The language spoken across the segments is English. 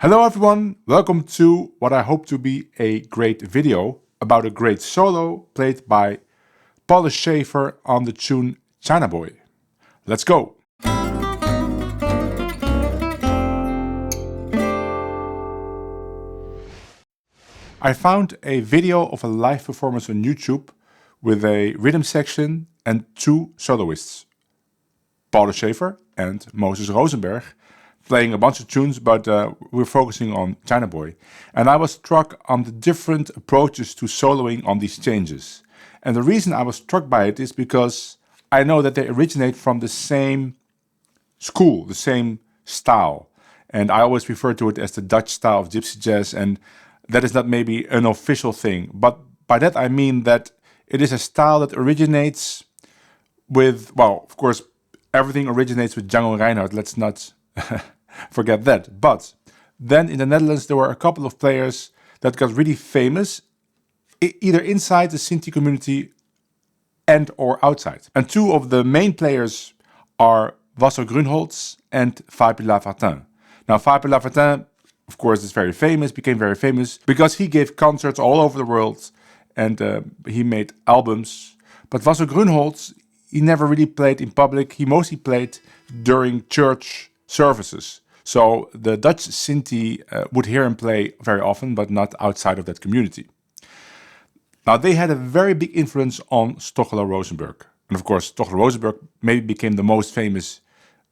Hello everyone, welcome to what I hope to be a great video about a great solo played by Paulus Schäfer on the tune China Boy. Let's go! I found a video of a live performance on YouTube with a rhythm section and two soloists, Paulus Schäfer and Moses Rosenberg, playing a bunch of tunes, but we're focusing on China Boy. And I was struck on the different approaches to soloing on these changes. And the reason I was struck by it is because I know that they originate from the same school, the same style. And I always refer to it as the Dutch style of Gypsy Jazz, and that is not maybe an official thing. But by that I mean that it is a style that originates with, well, of course, everything originates with Django Reinhardt, let's not forget that. But then in the Netherlands there were a couple of players that got really famous, either inside the Sinti community and or outside. And two of the main players are Wasser Grünholz and Fabi Lamartine. Now Fabi Lamartine, of course, is very famous, became very famous because he gave concerts all over the world and he made albums. But Wasser Grünholz, he never really played in public. He mostly played during church services. So the Dutch Sinti would hear him play very often, but not outside of that community. Now they had a very big influence on Stochelo Rosenberg. And of course, Stochelo Rosenberg maybe became the most famous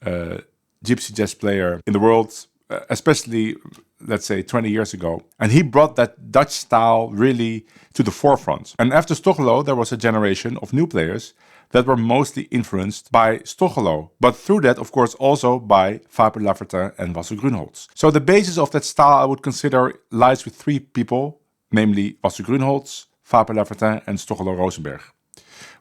gypsy jazz player in the world, especially, let's say, 20 years ago. And he brought that Dutch style really to the forefront. And after Stochelo, there was a generation of new players that were mostly influenced by Stochelo, but through that, of course, also by Fabi Lamartine and Wasser Grünholz. So the basis of that style I would consider lies with three people, namely Wasser Grünholz, Fabi Lamartine and Stochelo Rosenberg,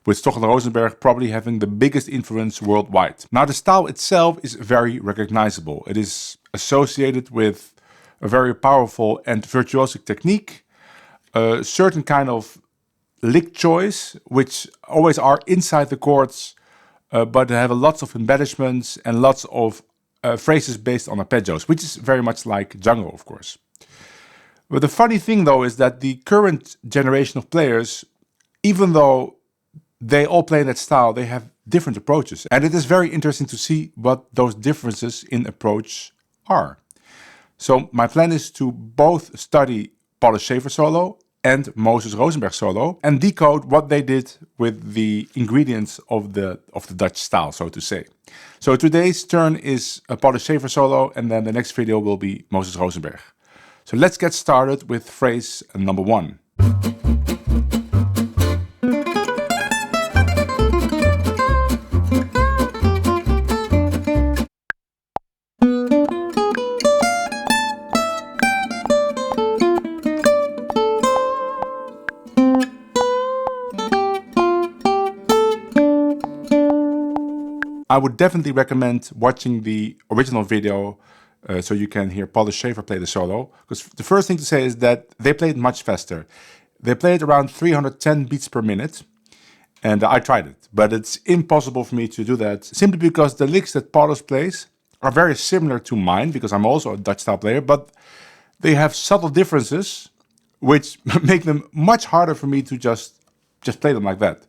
with Stochelo Rosenberg probably having the biggest influence worldwide. Now the style itself is very recognizable. It is associated with a very powerful and virtuosic technique, a certain kind of lick choice, which always are inside the chords, but have lots of embellishments and lots of phrases based on arpeggios, which is very much like Django, of course. But the funny thing, though, is that the current generation of players, even though they all play in that style, they have different approaches. And it is very interesting to see what those differences in approach are. So my plan is to both study Paulus Schäfer solo and Moses Rosenberg solo and decode what they did with the ingredients of the Dutch style, so to say. So today's turn is a Paulus Schäfer solo, and then the next video will be Moses Rosenberg. So let's get started with phrase number 1. I would definitely recommend watching the original video so you can hear Paulus Schäfer play the solo. Because the first thing to say is that they played much faster. They played around 310 beats per minute. And I tried it, but it's impossible for me to do that simply because the licks that Paulus plays are very similar to mine, because I'm also a Dutch style player, but they have subtle differences which make them much harder for me to just play them like that.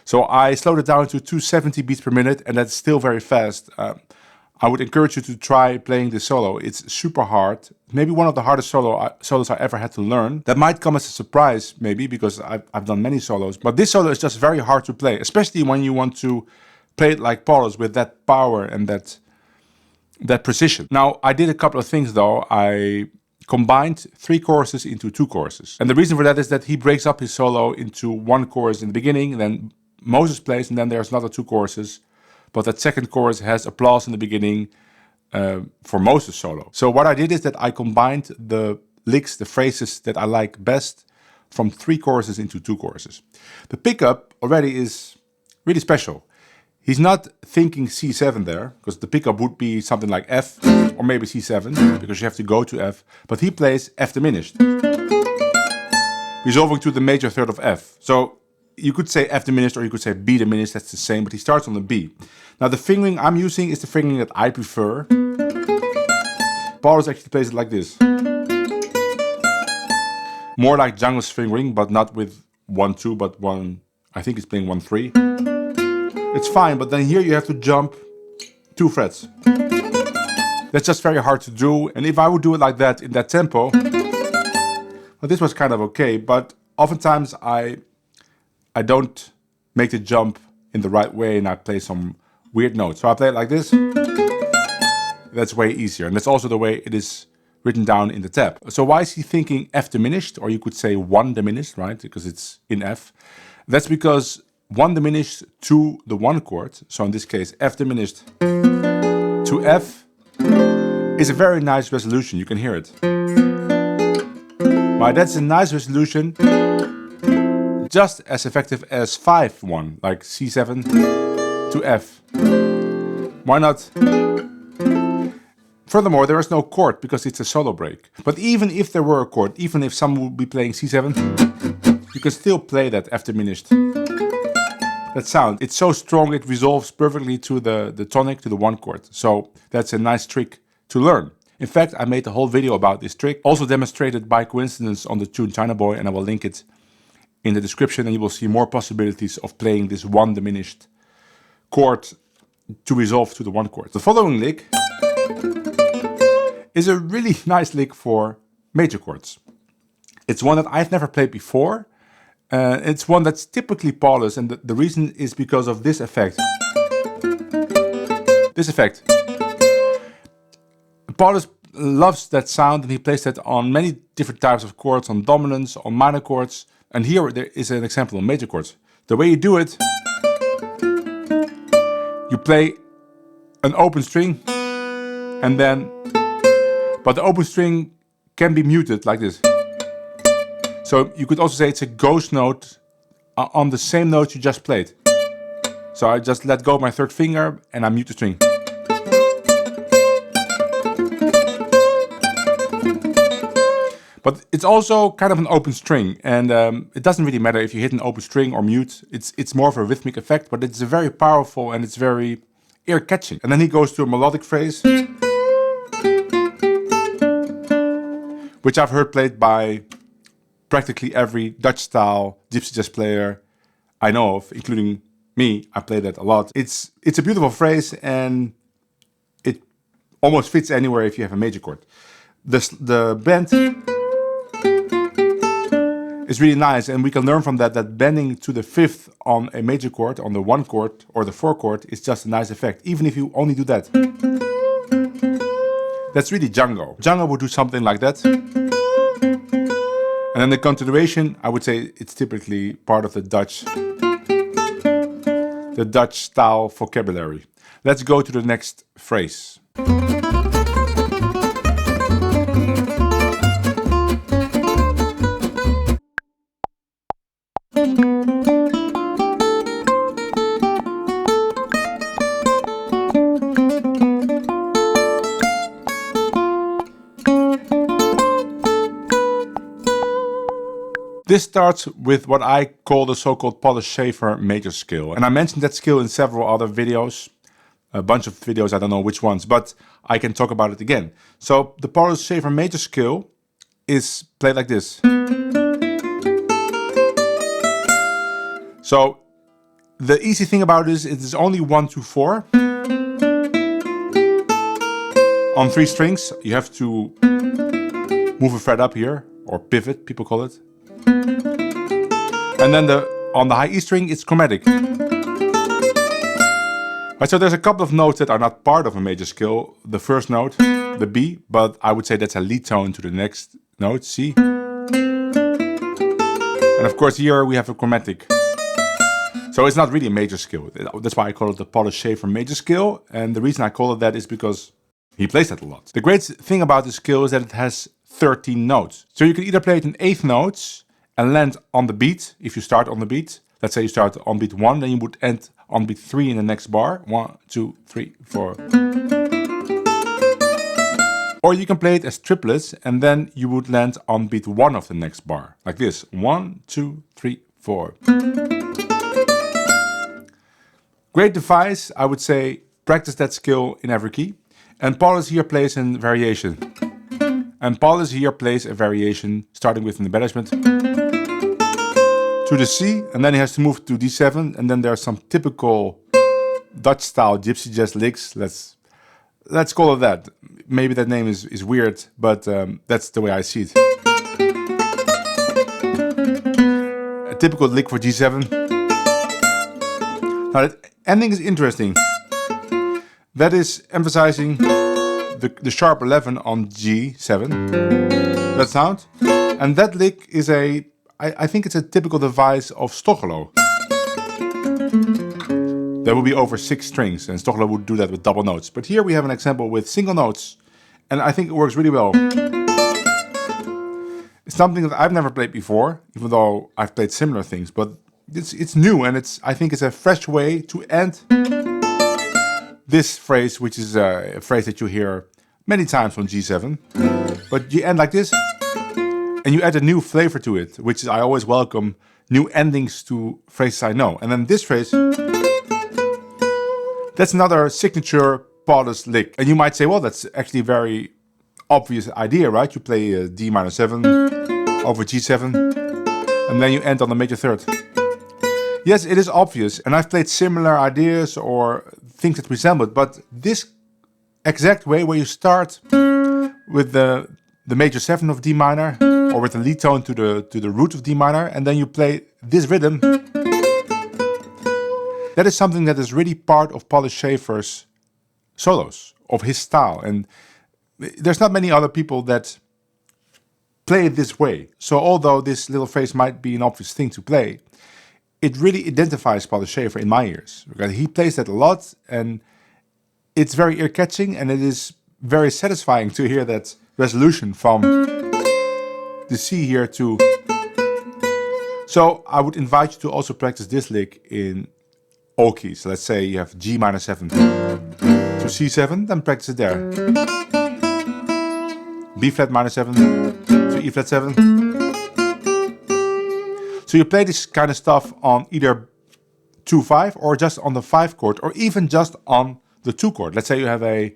So I slowed it down to 270 beats per minute, and that's still very fast. I would encourage you to try playing this solo. It's super hard. Maybe one of the hardest solos I ever had to learn. That might come as a surprise, maybe, because I've done many solos. But this solo is just very hard to play, especially when you want to play it like Paulus with that power and that precision. Now, I did a couple of things, though. I combined 3 choruses into 2 choruses. And the reason for that is that he breaks up his solo into 1 chorus in the beginning, and then Moses plays, and then there's another 2 choruses. But that second chorus has applause in the beginning for Moses' solo. So what I did is that I combined the licks, the phrases that I like best, from 3 choruses into 2 choruses. The pickup already is really special. He's not thinking C7 there, because the pickup would be something like F, or maybe C7, because you have to go to F. But he plays F diminished, resolving to the major third of F. So you could say F diminished or you could say B diminished, that's the same, but he starts on the B. Now the fingering I'm using is the fingering that I prefer. Paulus actually plays it like this. More like Django's fingering, but not with 1-2, but I think he's playing 1-3. It's fine, but then here you have to jump 2 frets. That's just very hard to do, and if I would do it like that in that tempo, well, this was kind of okay, but oftentimes I don't make the jump in the right way and I play some weird notes. So I play it like this. That's way easier, and that's also the way it is written down in the tab. So why is he thinking F diminished, or you could say 1 diminished, right? Because it's in F. That's because 1 diminished to the 1 chord, so in this case F diminished to F, is a very nice resolution. You can hear it. Right, that's a nice resolution, just as effective as 5-1, like C7 to F. Why not? Furthermore, there is no chord because it's a solo break. But even if there were a chord, even if someone would be playing C7, you can still play that F diminished. That sound, it's so strong it resolves perfectly to the tonic, to the 1 chord. So that's a nice trick to learn. In fact, I made a whole video about this trick, also demonstrated by coincidence on the tune China Boy, and I will link it in the description, and you will see more possibilities of playing this 1 diminished chord to resolve to the 1 chord. The following lick is a really nice lick for major chords. It's one that I've never played before. It's one that's typically Paulus, and the reason is because of this effect. This effect. Paulus loves that sound, and he plays that on many different types of chords, on dominants, on minor chords, and here there is an example on major chords. The way you do it, you play an open string, and then, but the open string can be muted like this. So you could also say it's a ghost note on the same note you just played. So I just let go of my 3rd finger and I mute the string. But it's also kind of an open string, and it doesn't really matter if you hit an open string or mute. It's more of a rhythmic effect, but it's a very powerful and it's very ear-catching. And then he goes to a melodic phrase, which I've heard played by practically every Dutch-style gypsy jazz player I know of, including me. I play that a lot. It's a beautiful phrase, and it almost fits anywhere if you have a major chord. The bend is really nice, and we can learn from that bending to the 5th on a major chord, on the 1 chord or the 4 chord, is just a nice effect, even if you only do that. That's really Django. Django would do something like that. And then the continuation, I would say it's typically part of the Dutch style vocabulary. Let's go to the next phrase. This starts with what I call the so-called Paulus Schäfer major scale. And I mentioned that scale in several other videos, a bunch of videos, I don't know which ones, but I can talk about it again. So the Paulus Schäfer major scale is played like this. So the easy thing about it is only 1 to 4. On 3 strings, you have to move a fret up here, or pivot, people call it. And then on the high E string, it's chromatic. Right, so there's a couple of notes that are not part of a major scale. The first note, the B, but I would say that's a lead tone to the next note, C. And of course here we have a chromatic. So it's not really a major scale. That's why I call it the Paulus Schäfer major scale. And the reason I call it that is because he plays that a lot. The great thing about this scale is that it has 13 notes. So you can either play it in 8th notes and land on the beat. If you start on the beat, let's say you start on beat 1, then you would end on beat 3 in the next bar. 1, 2, 3, 4. Or you can play it as triplets, and then you would land on beat 1 of the next bar, like this. 1, 2, 3, 4. Great device, I would say. Practice that skill in every key. And Paulus here plays a variation. And Paulus here plays a variation starting with an embellishment to the C, and then he has to move to D7, and then there are some typical Dutch style gypsy jazz licks. Let's call it that. Maybe that name is weird, but that's the way I see it. A typical lick for G7. Now the ending is interesting. That is emphasizing the sharp 11 on G7. That sound. And that lick is I think it's a typical device of Stochelo. That would be over 6 strings, and Stochelo would do that with double notes. But here we have an example with single notes, and I think it works really well. It's something that I've never played before, even though I've played similar things, but it's new, and I think it's a fresh way to end this phrase, which is a phrase that you hear many times on G7. But you end like this, and you add a new flavor to it, which is, I always welcome new endings to phrases I know. And then this phrase, that's another signature Paulus lick. And you might say, well, that's actually a very obvious idea, right? You play a D minor 7 over G7, and then you end on the major third. Yes, it is obvious, and I've played similar ideas or things that resemble it, but this exact way where you start with the major 7 of D minor, or with the lead tone to the root of D minor, and then you play this rhythm, that is something that is really part of Paulus Schäfer's solos, of his style, and there's not many other people that play it this way. So although this little phrase might be an obvious thing to play, it really identifies Paulus Schäfer in my ears, because he plays that a lot, and it's very ear-catching, and it is very satisfying to hear that resolution from the C here to... So I would invite you to also practice this lick in all keys. Let's say you have G minor 7 to C7, then practice it there. B flat minor 7 to E flat 7. So you play this kind of stuff on either 2-5 or just on the 5 chord, or even just on the 2 chord. Let's say you have a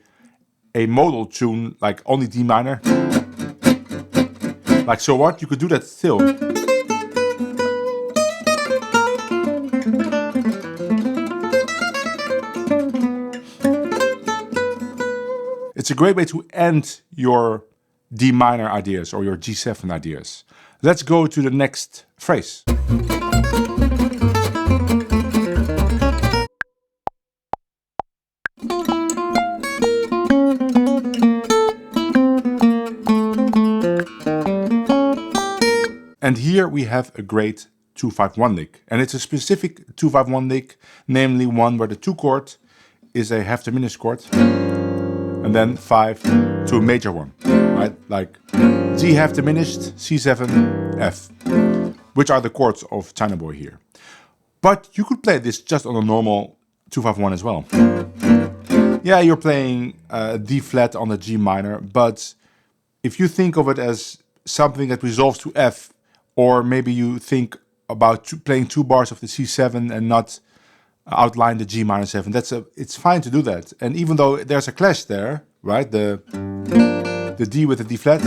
modal tune like only D minor, like So What, you could do that still. It's a great way to end your D minor ideas or your G7 ideas. Let's go to the next phrase. And here we have a great 2-5-1 lick. And it's a specific 2-5-1 lick, namely one where the 2 chord is a half diminished chord, and then 5 to a major one, right? Like G half diminished, C7, F, which are the chords of China Boy here. But you could play this just on a normal 2-5-1 as well. Yeah, you're playing D flat on the G minor, but if you think of it as something that resolves to F, or maybe you think about playing 2 bars of the C7 and not outline the G minor 7, it's fine to do that. And even though there's a clash there, right, the D with the D flat,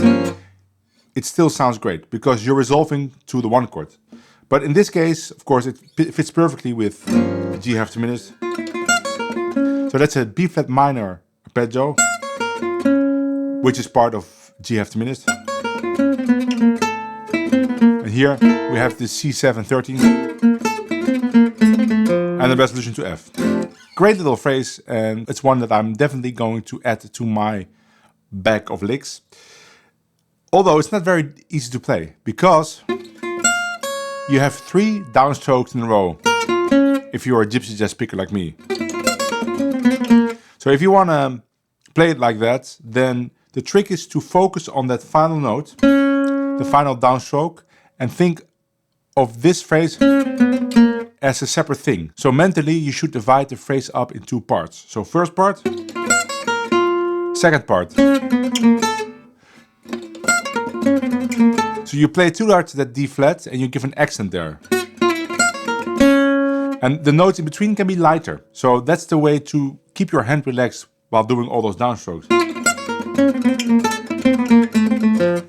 it still sounds great because you're resolving to the 1 chord. But in this case, of course, it fits perfectly with G half diminished. So that's a B flat minor arpeggio, which is part of G half diminished. And here we have the C7 13 and the resolution to F. Great little phrase, and it's one that I'm definitely going to add to my bag of licks. Although it's not very easy to play, because you have 3 downstrokes in a row if you're a gypsy jazz picker like me. So if you want to play it like that, then the trick is to focus on that final note, the final downstroke, and think of this phrase as a separate thing. So mentally you should divide the phrase up in 2 parts. So first part, second part. So you play 2 notes that D flat and you give an accent there. And the notes in between can be lighter. So that's the way to keep your hand relaxed while doing all those downstrokes.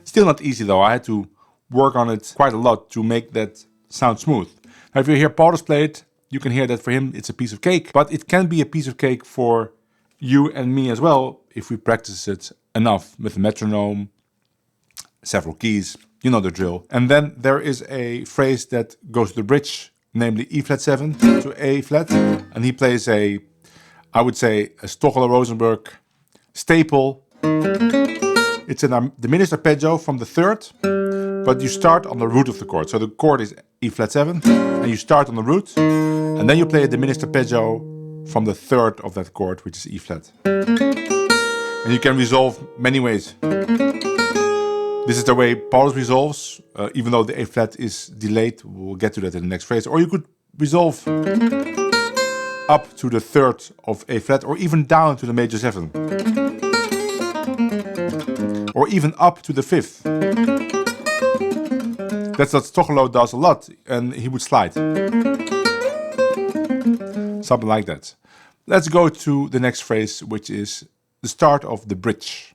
Still not easy though. I had to work on it quite a lot to make that sound smooth. Now if you hear Paulus play it, you can hear that for him it's a piece of cake, but it can be a piece of cake for you and me as well if we practice it enough with a metronome, several keys, you know the drill. And then there is a phrase that goes to the bridge, namely E flat 7 to A flat, and he plays a, I would say, a Stochler-Rosenberg staple. It's a diminished arpeggio from the third, but you start on the root of the chord. So the chord is E flat 7, and you start on the root, and then you play a diminished arpeggio from the third of that chord, which is E flat. And you can resolve many ways. This is the way Paulus resolves, even though the A flat is delayed. We'll get to that in the next phrase. Or you could resolve up to the third of A flat, or even down to the major 7. Or even up to the fifth. That's what Stochler does a lot, and he would slide. Something like that. Let's go to the next phrase, which is the start of the bridge.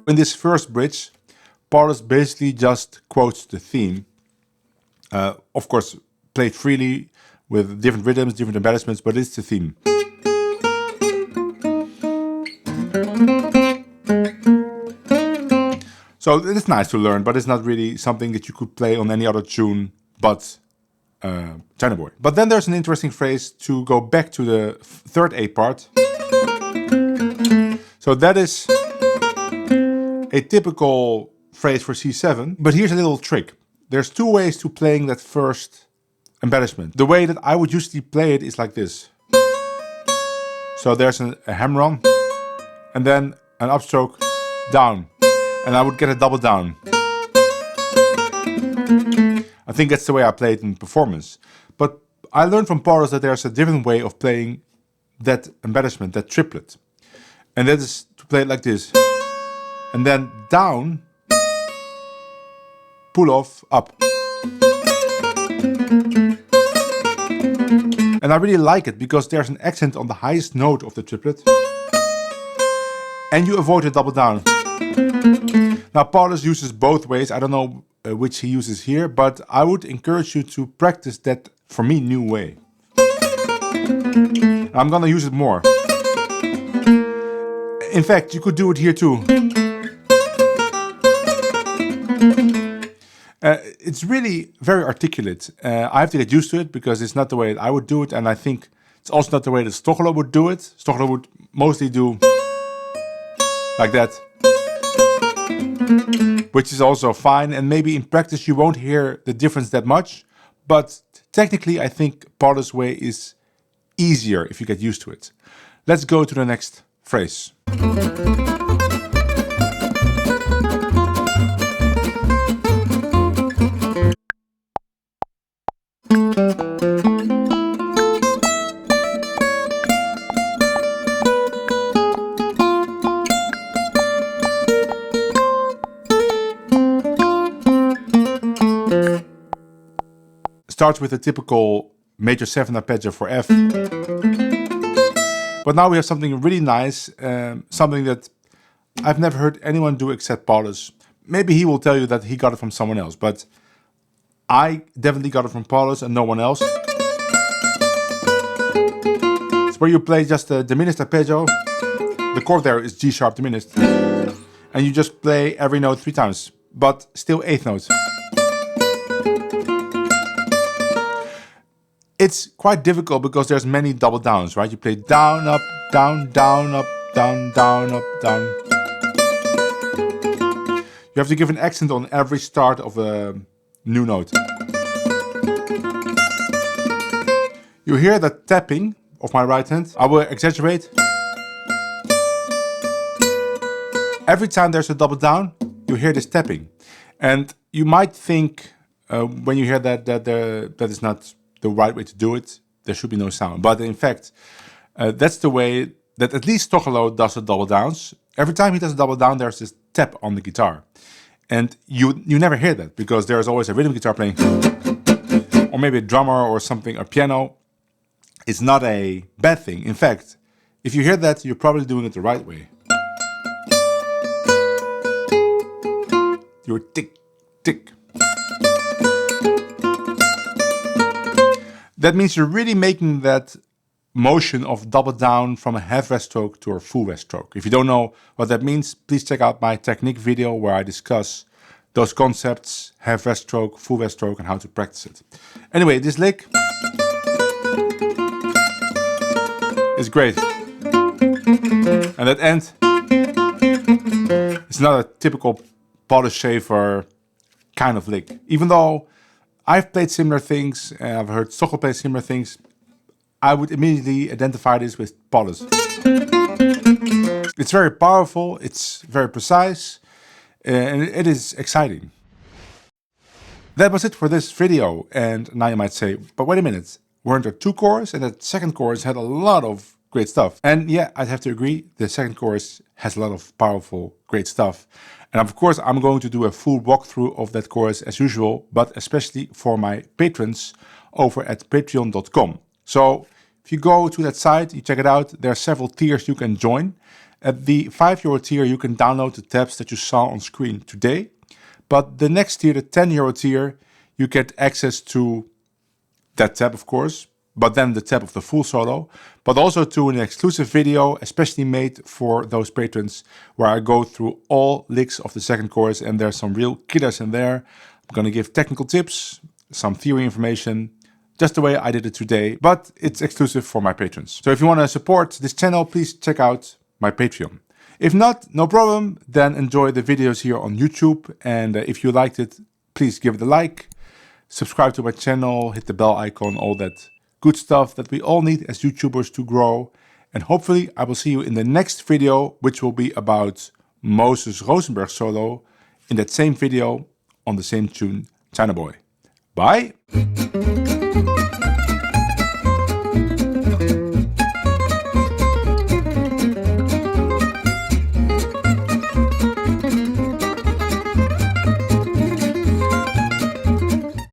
In this first bridge, Paulus basically just quotes the theme. Of course, played freely with different rhythms, different embellishments, but it's the theme. So it's nice to learn, but it's not really something that you could play on any other tune but China Boy. But then there's an interesting phrase to go back to the third A part. So that is a typical phrase for C7, but here's a little trick. There's two ways to playing that first embellishment. The way that I would usually play it is like this. So there's a hammer-on, and then an upstroke down, and I would get a double down. I think that's the way I play it in performance. But I learned from Paulus that there's a different way of playing that embellishment, that triplet. And that is to play it like this. And then down, pull off, up. And I really like it because there's an accent on the highest note of the triplet. And you avoid a double down. Now Paulus uses both ways. I don't know which he uses here, but I would encourage you to practice that, for me, new way. I'm gonna use it more. In fact, you could do it here too. It's really very articulate. I have to get used to it because it's not the way that I would do it, and I think it's also not the way that Stochler would do it. Stochler would mostly do like that, which is also fine, and maybe in practice you won't hear the difference that much, but technically I think Paulus' way is easier if you get used to it. Let's go to the next phrase. Starts with a typical major 7 arpeggio for F. But now we have something really nice, something that I've never heard anyone do except Paulus. Maybe he will tell you that he got it from someone else, but I definitely got it from Paulus and no one else. It's where you play just a diminished arpeggio. The chord there is G sharp diminished. And you just play every note 3 times, but still 8th notes. It's quite difficult because there's many double downs, right? You play down, up, down, down, up, down, down, up, down. You have to give an accent on every start of a new note. You hear that tapping of my right hand. I will exaggerate. Every time there's a double down, you hear this tapping. And you might think when you hear that is not the right way to do it. There should be no sound. But in fact, that's the way that at least Tochelo does the double downs. Every time he does a double down, there's this tap on the guitar. And you never hear that because there's always a rhythm guitar playing, or maybe a drummer or something, a piano. It's not a bad thing. In fact, if you hear that, you're probably doing it the right way. You're tick, tick. That means you're really making that motion of double down from a half rest stroke to a full rest stroke. If you don't know what that means, please check out my technique video where I discuss those concepts, half rest stroke, full rest stroke, and how to practice it. Anyway, this lick is great. And that end is not a typical Paulus Schäfer kind of lick. Even though I've played similar things and I've heard Stochel play similar things, I would immediately identify this with Paulus. It's very powerful, it's very precise, and it is exciting. That was it for this video, and now you might say, but wait a minute, weren't there 2 chords? And that second chorus had a lot of great stuff. And yeah, I'd have to agree, the second chorus has a lot of powerful, great stuff. And of course, I'm going to do a full walkthrough of that chorus as usual, but especially for my patrons over at patreon.com. So if you go to that site, you check it out, there are several tiers you can join. At the €5 tier, you can download the tabs that you saw on screen today. But the next tier, the €10 tier, you get access to that tab, of course, but then the tab of the full solo, but also to an exclusive video, especially made for those patrons, where I go through all licks of the second chorus, and there's some real killers in there. I'm going to give technical tips, some theory information, just the way I did it today, but it's exclusive for my patrons. So if you want to support this channel, please check out my Patreon. If not, no problem, then enjoy the videos here on YouTube, and if you liked it, please give it a like, subscribe to my channel, hit the bell icon, all that good stuff that we all need as YouTubers to grow. And hopefully I will see you in the next video, which will be about Moses Rosenberg solo in that same video on the same tune, China Boy. Bye!